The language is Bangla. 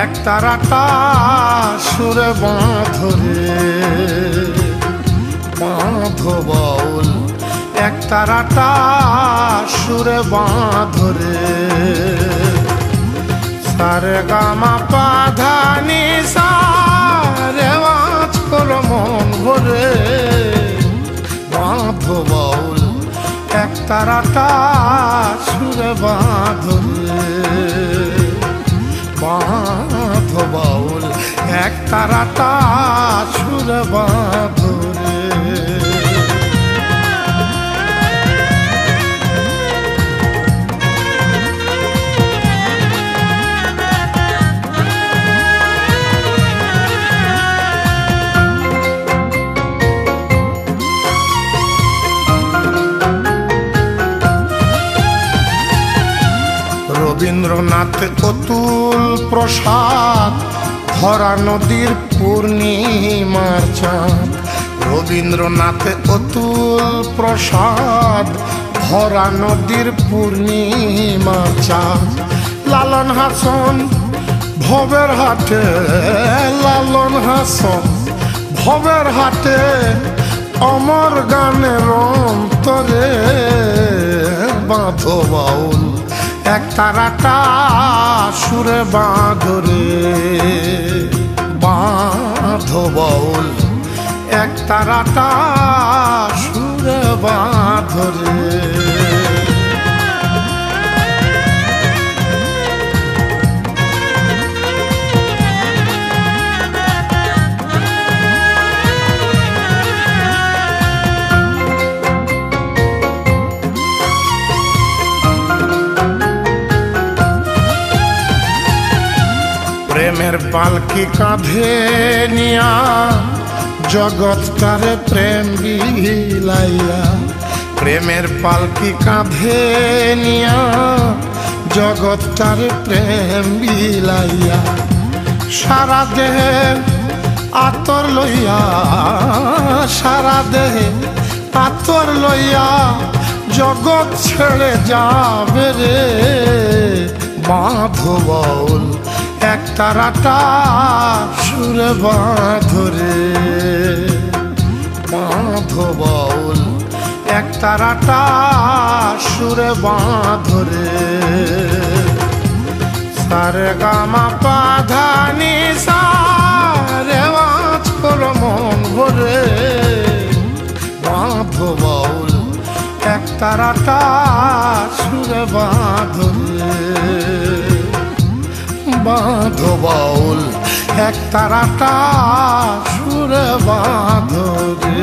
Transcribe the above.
একতারাটা সুরে বাঁধরে বাঁধো বাউল একতারাটা সুরে বাঁধরে সারে গামা পাধা নিসা রে বাঁচর মন ভরে বাঁধো বাউল একতারাটা সুরে বাঁধরে বাঁধো বাউল একতারাটা সুরে বাঁধরে রবীন্দ্রনাথ অতুল প্রসাদ ধরা নদীর পূর্ণিমার চাঁদ রবীন্দ্রনাথ অতুল প্রসাদ ধরা নদীর পূর্ণিমার চাঁদ লালন হাসন ভবের হাটে লালন হাসন ভবের হাটে অমর গানের অন্তরে বাঁধো বাউল একতারাটা সুরে বাঁধরে বাঁধো বাউল একতারাটা সুরে বাঁধরে প্রেমের পালকি কাঁধে নিয়া জগৎ তারে প্রেম বিলাইয়া প্রেমের পালকি কাঁধে নিয়া জগৎ তারে প্রেম বিলাইয়া সারা দেহে আতর লইয়া সারা দেহে আতর লইয়া জগৎ ছেড়ে যাবে রে বাঁধো বাউল একতারাটা সুরে বাঁধরে বাঁধো বাউল একতারাটা সুরে বাঁধরে সারে গামা পাধা নিসা রে বাঁচর মন ভরে বাঁধো বাউল একতারাটা সুরে বাঁধরে বাঁধো বাউল একতারাটা সুরে বাঁধরে।